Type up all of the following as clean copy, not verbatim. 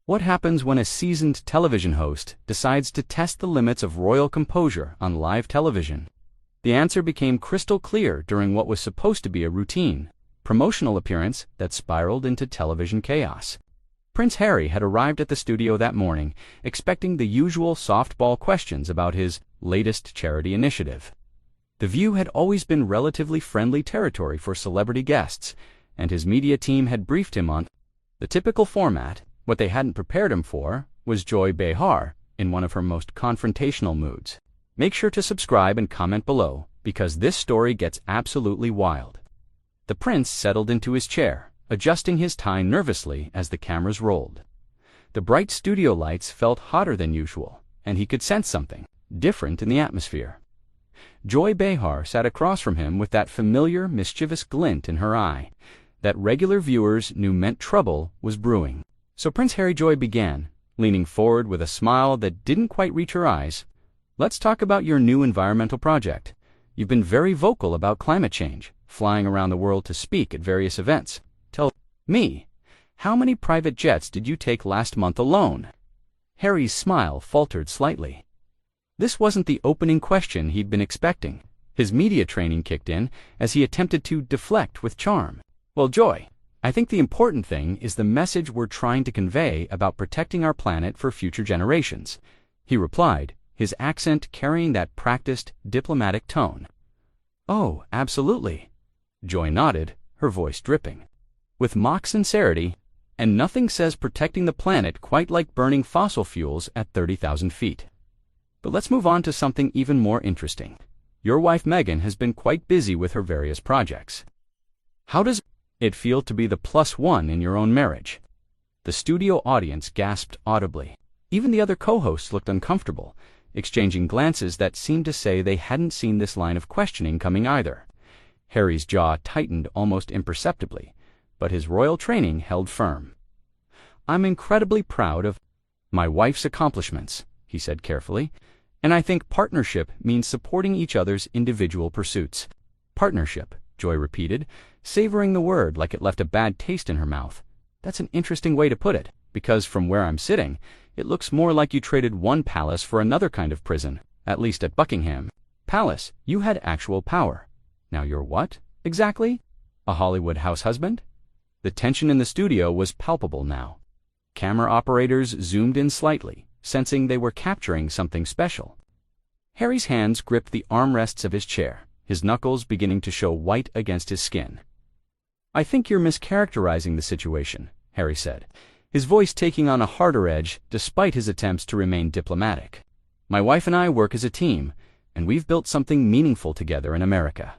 What happens when a seasoned television host decides to test the limits of royal composure on live television? The answer became crystal clear during what was supposed to be a routine, promotional appearance that spiraled into television chaos. Prince Harry had arrived at the studio that morning, expecting the usual softball questions about his latest charity initiative. The View had always been relatively friendly territory for celebrity guests, and his media team had briefed him on the typical format. What they hadn't prepared him for was Joy Behar in one of her most confrontational moods. Make sure to subscribe and comment below, because this story gets absolutely wild. The prince settled into his chair, adjusting his tie nervously as the cameras rolled. The bright studio lights felt hotter than usual, and he could sense something different in the atmosphere. Joy Behar sat across from him with that familiar, mischievous glint in her eye that regular viewers knew meant trouble was brewing. So Prince Harry Joy began, leaning forward with a smile that didn't quite reach her eyes. Let's talk about your new environmental project. You've been very vocal about climate change, flying around the world to speak at various events. Tell me, how many private jets did you take last month alone? Harry's smile faltered slightly. This wasn't the opening question he'd been expecting. His media training kicked in as he attempted to deflect with charm. Well, Joy, I think the important thing is the message we're trying to convey about protecting our planet for future generations, he replied, his accent carrying that practiced, diplomatic tone. Oh, absolutely. Joy nodded, her voice dripping with mock sincerity, and nothing says protecting the planet quite like burning fossil fuels at 30,000 feet. But let's move on to something even more interesting. Your wife Meghan has been quite busy with her various projects. How does it feel to be the plus one in your own marriage? The studio audience gasped audibly. Even the other co-hosts looked uncomfortable, exchanging glances that seemed to say they hadn't seen this line of questioning coming either. Harry's jaw tightened almost imperceptibly, but his royal training held firm. I'm incredibly proud of my wife's accomplishments, he said carefully, and I think partnership means supporting each other's individual pursuits. Partnership, Joy repeated, savoring the word like it left a bad taste in her mouth. That's an interesting way to put it, because from where I'm sitting, it looks more like you traded one palace for another kind of prison, at least at Buckingham Palace. You had actual power. Now you're what, exactly? A Hollywood house husband? The tension in the studio was palpable now. Camera operators zoomed in slightly, sensing they were capturing something special. Harry's hands gripped the armrests of his chair, his knuckles beginning to show white against his skin. I think you're mischaracterizing the situation, Harry said, his voice taking on a harder edge despite his attempts to remain diplomatic. My wife and I work as a team, and we've built something meaningful together in America.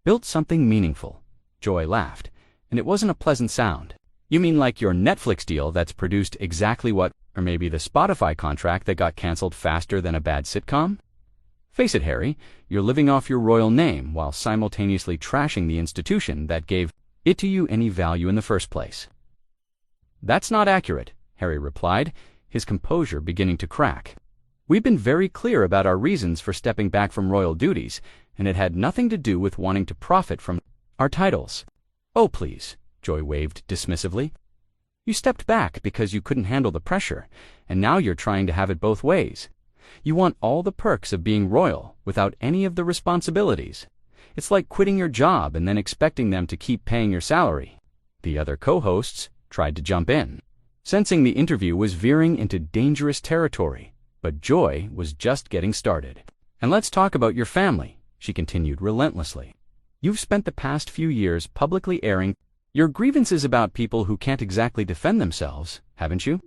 Built something meaningful, Joy laughed, and it wasn't a pleasant sound. You mean like your Netflix deal that's produced exactly what, or maybe the Spotify contract that got canceled faster than a bad sitcom? Face it, Harry, you're living off your royal name while simultaneously trashing the institution that gave it to you any value in the first place. That's not accurate, Harry replied, his composure beginning to crack. We've been very clear about our reasons for stepping back from royal duties, and it had nothing to do with wanting to profit from our titles. Oh, please, Joy waved dismissively. You stepped back because you couldn't handle the pressure, and now you're trying to have it both ways. You want all the perks of being royal without any of the responsibilities. It's like quitting your job and then expecting them to keep paying your salary. The other co-hosts tried to jump in, sensing the interview was veering into dangerous territory, but Joy was just getting started. And let's talk about your family, she continued relentlessly. You've spent the past few years publicly airing your grievances about people who can't exactly defend themselves, haven't you?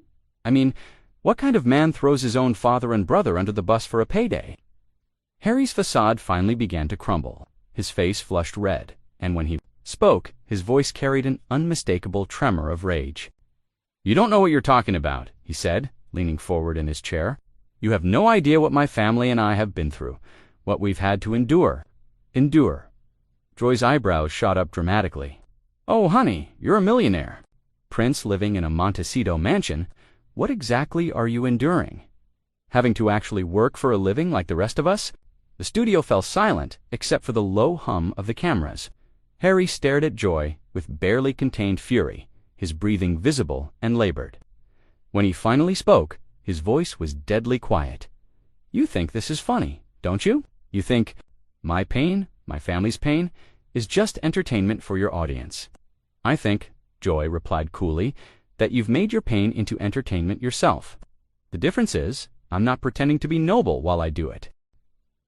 I mean, what kind of man throws his own father and brother under the bus for a payday? Harry's facade finally began to crumble. His face flushed red, and when he spoke, his voice carried an unmistakable tremor of rage. You don't know what you're talking about, he said, leaning forward in his chair. You have no idea what my family and I have been through, what we've had to endure. Endure. Joy's eyebrows shot up dramatically. Oh, honey, you're a millionaire. Prince living in a Montecito mansion. What exactly are you enduring? Having to actually work for a living like the rest of us? The studio fell silent except for the low hum of the cameras. Harry stared at Joy with barely contained fury, his breathing visible and labored. When he finally spoke, his voice was deadly quiet. "You think this is funny, don't you? You think my pain, my family's pain, is just entertainment for your audience. I think," Joy replied coolly, "that you've made your pain into entertainment yourself. The difference is, I'm not pretending to be noble while I do it."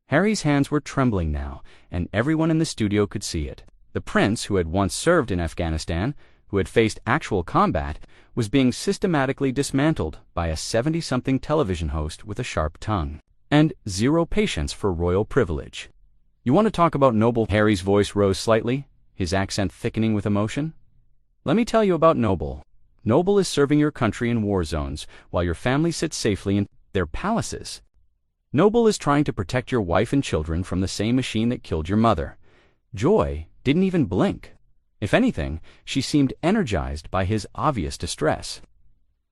Harry's hands were trembling now, and everyone in the studio could see it. The prince, who had once served in Afghanistan, who had faced actual combat, was being systematically dismantled by a 70-something television host with a sharp tongue, and zero patience for royal privilege. "You want to talk about noble?" Harry's voice rose slightly, his accent thickening with emotion. "Let me tell you about noble. Noble is serving your country in war zones, while your family sits safely in their palaces. Noble is trying to protect your wife and children from the same machine that killed your mother." Joy didn't even blink. If anything, she seemed energized by his obvious distress.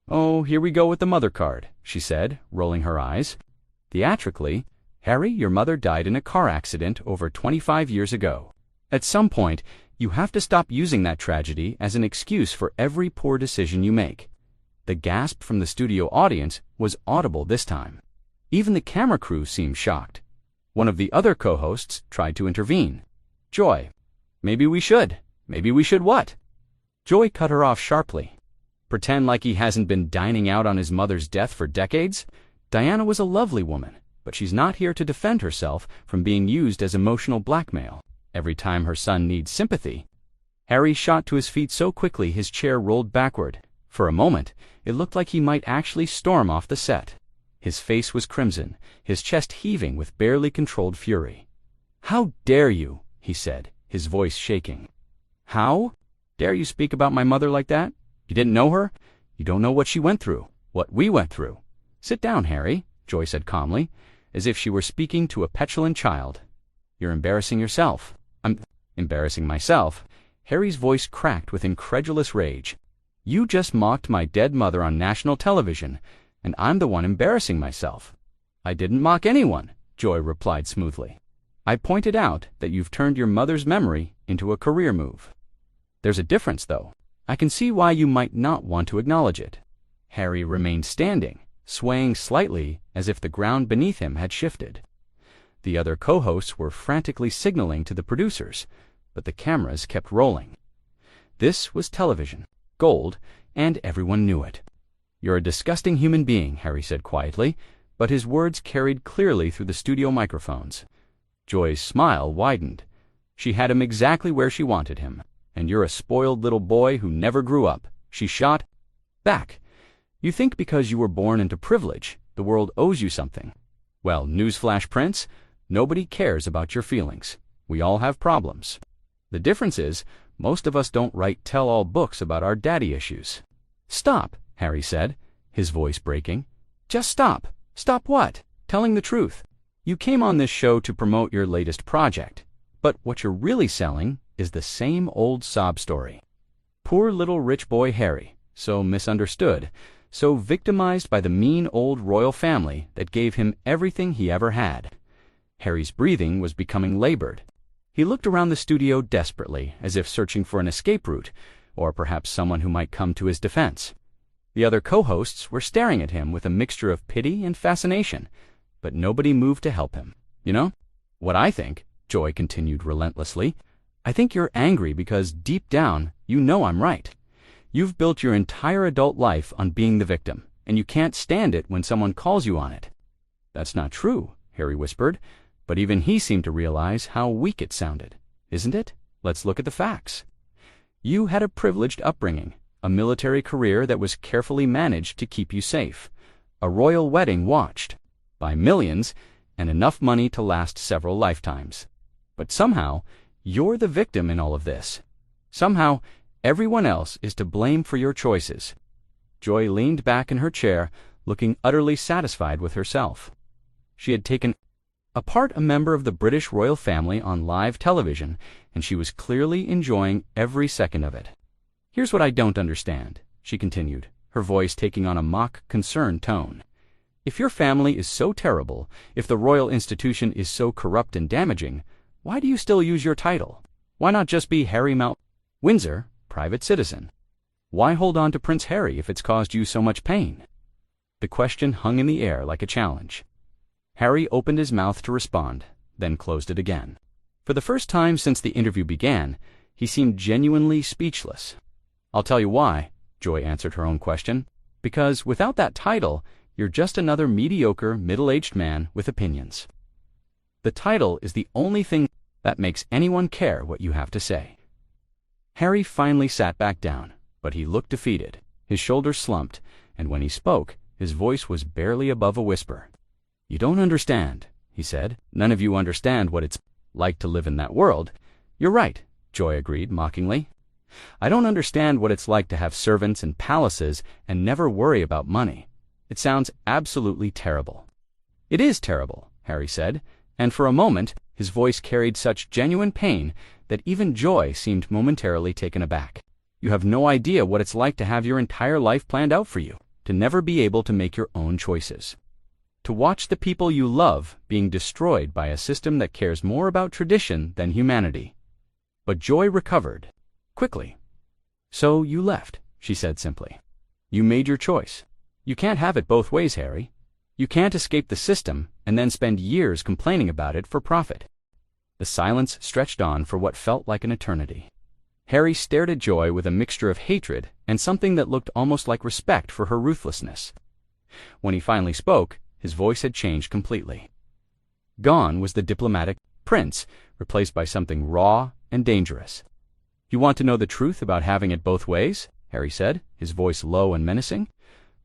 "Oh, here we go with the mother card," she said, rolling her eyes. Theatrically, "Harry, your mother died in a car accident over 25 years ago. At some point, you have to stop using that tragedy as an excuse for every poor decision you make." The gasp from the studio audience was audible this time. Even the camera crew seemed shocked. One of the other co-hosts tried to intervene. "Joy, maybe we should. Maybe we should what?" Joy cut her off sharply. "Pretend like he hasn't been dining out on his mother's death for decades? Diana was a lovely woman, but she's not here to defend herself from being used as emotional blackmail every time her son needs sympathy." Harry shot to his feet so quickly his chair rolled backward. For a moment, it looked like he might actually storm off the set. His face was crimson, his chest heaving with barely controlled fury. "How dare you?" he said, his voice shaking. "How dare you speak about my mother like that? You didn't know her? You don't know what she went through, what we went through." "Sit down, Harry," Joy said calmly, as if she were speaking to a petulant child. "You're embarrassing yourself." "I'm embarrassing myself?" Harry's voice cracked with incredulous rage. "You just mocked my dead mother on national television, and I'm the one embarrassing myself." "I didn't mock anyone," Joy replied smoothly. "I pointed out that you've turned your mother's memory into a career move. There's a difference, though. I can see why you might not want to acknowledge it." Harry remained standing, swaying slightly as if the ground beneath him had shifted. The other co-hosts were frantically signaling to the producers, but the cameras kept rolling. This was television, gold, and everyone knew it. "You're a disgusting human being," Harry said quietly, but his words carried clearly through the studio microphones. Joy's smile widened. She had him exactly where she wanted him. "And you're a spoiled little boy who never grew up," she shot back. "You think because you were born into privilege, the world owes you something. Well, newsflash, Prince, nobody cares about your feelings. We all have problems. The difference is, most of us don't write tell-all books about our daddy issues." "Stop," Harry said, his voice breaking. "Just stop." "Stop what?" "Telling the truth. You came on this show to promote your latest project, but what you're really selling is the same old sob story. Poor little rich boy Harry, so misunderstood, so victimized by the mean old royal family that gave him everything he ever had." Harry's breathing was becoming labored. He looked around the studio desperately, as if searching for an escape route, or perhaps someone who might come to his defense. The other co-hosts were staring at him with a mixture of pity and fascination, but nobody moved to help him. "You know what I think?" Joy continued relentlessly. "I think you're angry because deep down you know I'm right. You've built your entire adult life on being the victim, and you can't stand it when someone calls you on it." "That's not true," Harry whispered, but even he seemed to realize how weak it sounded. "Isn't it? Let's look at the facts. You had a privileged upbringing, a military career that was carefully managed to keep you safe, a royal wedding watched by millions, and enough money to last several lifetimes. But somehow, you're the victim in all of this. Somehow, everyone else is to blame for your choices." Joy leaned back in her chair, looking utterly satisfied with herself. She had taken apart a member of the British royal family on live television, and she was clearly enjoying every second of it. "Here's what I don't understand," she continued, her voice taking on a mock concerned tone. "If your family is so terrible, if the royal institution is so corrupt and damaging, why do you still use your title? Why not just be Harry Mount Windsor, private citizen? Why hold on to Prince Harry if it's caused you so much pain? The question hung in the air like a challenge. Harry opened his mouth to respond, then closed it again. For the first time since the interview began, he seemed genuinely speechless. I'll tell you why, Joy answered her own question. Because without that title, you're just another mediocre, middle-aged man with opinions. The title is the only thing that makes anyone care what you have to say. Harry finally sat back down, but he looked defeated. His shoulders slumped, and when he spoke, his voice was barely above a whisper. You don't understand, he said. None of you understand what it's like to live in that world. You're right, Joy agreed mockingly. I don't understand what it's like to have servants and palaces and never worry about money. It sounds absolutely terrible. It is terrible, Harry said, and for a moment his voice carried such genuine pain that even Joy seemed momentarily taken aback. You have no idea what it's like to have your entire life planned out for you, to never be able to make your own choices. To watch the people you love being destroyed by a system that cares more about tradition than humanity. But Joy recovered quickly. So you left, she said simply. You made your choice. You can't have it both ways, Harry. You can't escape the system and then spend years complaining about it for profit. The silence stretched on for what felt like an eternity. Harry stared at Joy with a mixture of hatred and something that looked almost like respect for her ruthlessness. When he finally spoke, his voice had changed completely. Gone was the diplomatic prince, replaced by something raw and dangerous. You want to know the truth about having it both ways? Harry said, his voice low and menacing.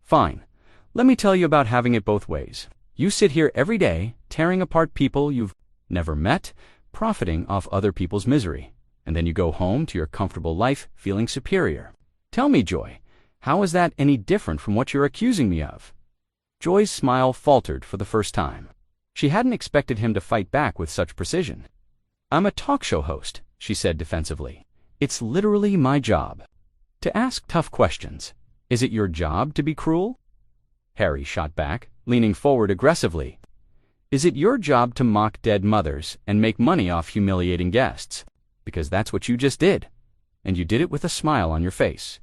Fine. Let me tell you about having it both ways. You sit here every day, tearing apart people you've never met, profiting off other people's misery, and then you go home to your comfortable life feeling superior. Tell me, Joy, how is that any different from what you're accusing me of? Joy's smile faltered for the first time. She hadn't expected him to fight back with such precision. I'm a talk show host, she said defensively. It's literally my job to ask tough questions. Is it your job to be cruel? Harry shot back, leaning forward aggressively. Is it your job to mock dead mothers and make money off humiliating guests? Because that's what you just did. And you did it with a smile on your face.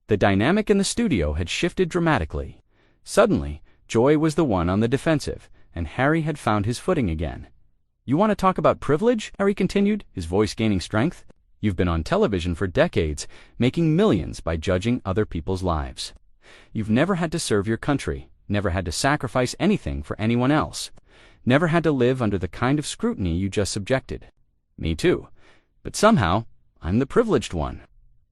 The dynamic in the studio had shifted dramatically. Suddenly, Joy was the one on the defensive, and Harry had found his footing again. You want to talk about privilege? Harry continued, his voice gaining strength. You've been on television for decades, making millions by judging other people's lives. You've never had to serve your country, never had to sacrifice anything for anyone else, never had to live under the kind of scrutiny you just subjected. Me too. But somehow, I'm the privileged one.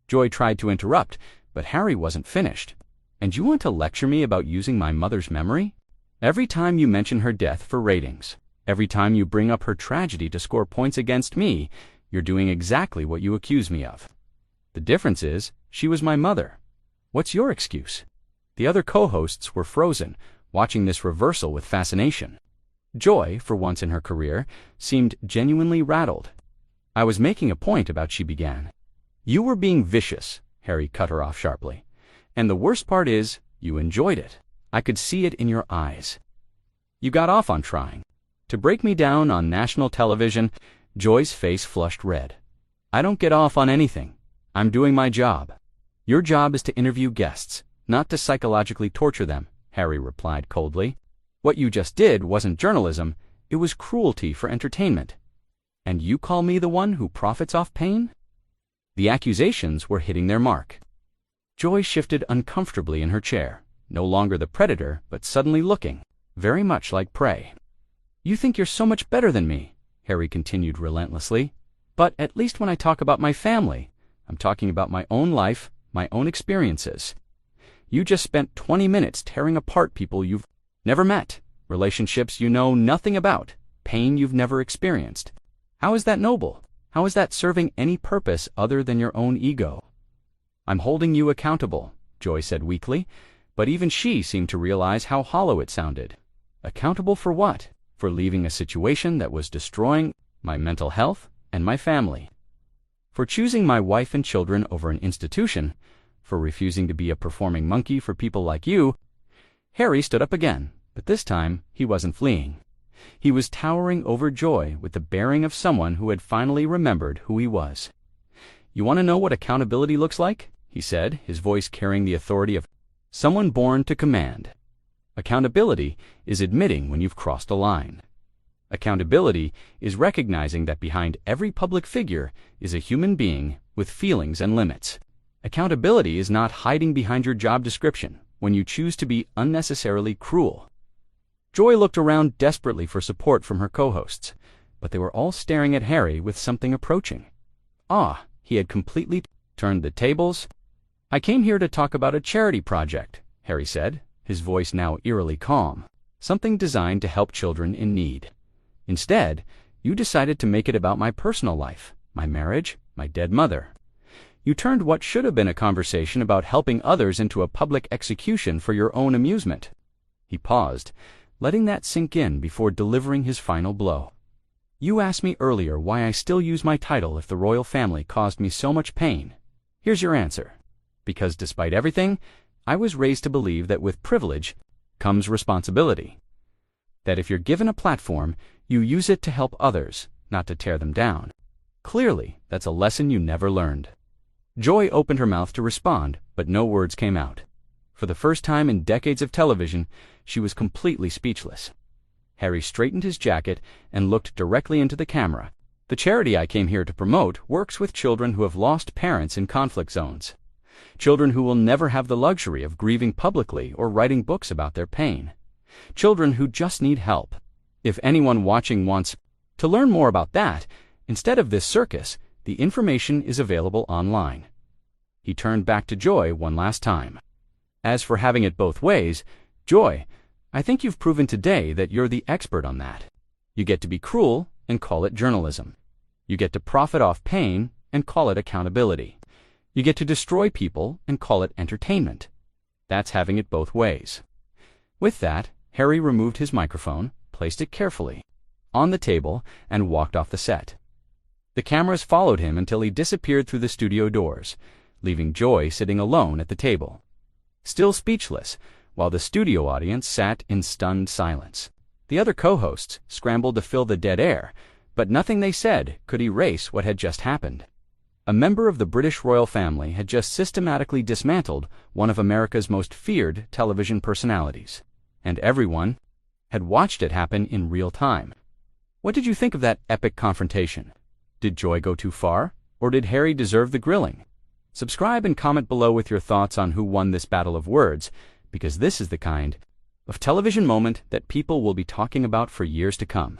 Joy tried to interrupt, but Harry wasn't finished. And you want to lecture me about using my mother's memory? Every time you mention her death for ratings, every time you bring up her tragedy to score points against me, you're doing exactly what you accuse me of. The difference is, she was my mother. What's your excuse? The other co-hosts were frozen, watching this reversal with fascination. Joy, for once in her career, seemed genuinely rattled. I was making a point about, she began. You were being vicious, Harry cut her off sharply. And the worst part is, you enjoyed it. I could see it in your eyes. You got off on trying to break me down on national television. Joy's face flushed red. I don't get off on anything. I'm doing my job. Your job is to interview guests, not to psychologically torture them, Harry replied coldly. What you just did wasn't journalism, it was cruelty for entertainment. And you call me the one who profits off pain? The accusations were hitting their mark. Joy shifted uncomfortably in her chair, no longer the predator, but suddenly looking very much like prey. You think you're so much better than me, Harry continued relentlessly. But at least when I talk about my family, I'm talking about my own life, my own experiences. You just spent 20 minutes tearing apart people you've never met, relationships you know nothing about, pain you've never experienced. How is that noble? How is that serving any purpose other than your own ego? I'm holding you accountable, Joy said weakly, but even she seemed to realize how hollow it sounded. Accountable for what? For leaving a situation that was destroying my mental health and my family. For choosing my wife and children over an institution. For refusing to be a performing monkey for people like you. Harry stood up again, but this time he wasn't fleeing. He was towering over Joy with the bearing of someone who had finally remembered who he was. You want to know what accountability looks like? he said, his voice carrying the authority of someone born to command. Accountability is admitting when you've crossed a line. Accountability is recognizing that behind every public figure is a human being with feelings and limits. Accountability is not hiding behind your job description when you choose to be unnecessarily cruel. Joy looked around desperately for support from her co-hosts, but they were all staring at Harry with something approaching. He had completely turned the tables. "I came here to talk about a charity project," Harry said, his voice now eerily calm. "Something designed to help children in need. Instead, you decided to make it about my personal life, my marriage, my dead mother. You turned what should have been a conversation about helping others into a public execution for your own amusement." He paused, letting that sink in before delivering his final blow. "You asked me earlier why I still use my title if the royal family caused me so much pain. Here's your answer. Because despite everything, I was raised to believe that with privilege comes responsibility. That if you're given a platform, you use it to help others, not to tear them down. Clearly, that's a lesson you never learned." Joy opened her mouth to respond, but no words came out. For the first time in decades of television, she was completely speechless. Harry straightened his jacket and looked directly into the camera. "The charity I came here to promote works with children who have lost parents in conflict zones. Children who will never have the luxury of grieving publicly or writing books about their pain. Children who just need help. If anyone watching wants to learn more about that, instead of this circus, the information is available online." He turned back to Joy one last time. "As for having it both ways, Joy, I think you've proven today that you're the expert on that. You get to be cruel and call it journalism. You get to profit off pain and call it accountability. You get to destroy people and call it entertainment. That's having it both ways." With that, Harry removed his microphone, placed it carefully on the table, and walked off the set. The cameras followed him until he disappeared through the studio doors, leaving Joy sitting alone at the table, still speechless, while the studio audience sat in stunned silence. The other co-hosts scrambled to fill the dead air, but nothing they said could erase what had just happened. A member of the British royal family had just systematically dismantled one of America's most feared television personalities, and everyone had watched it happen in real time. What did you think of that epic confrontation? Did Joy go too far, or did Harry deserve the grilling? Subscribe and comment below with your thoughts on who won this battle of words, because this is the kind of television moment that people will be talking about for years to come.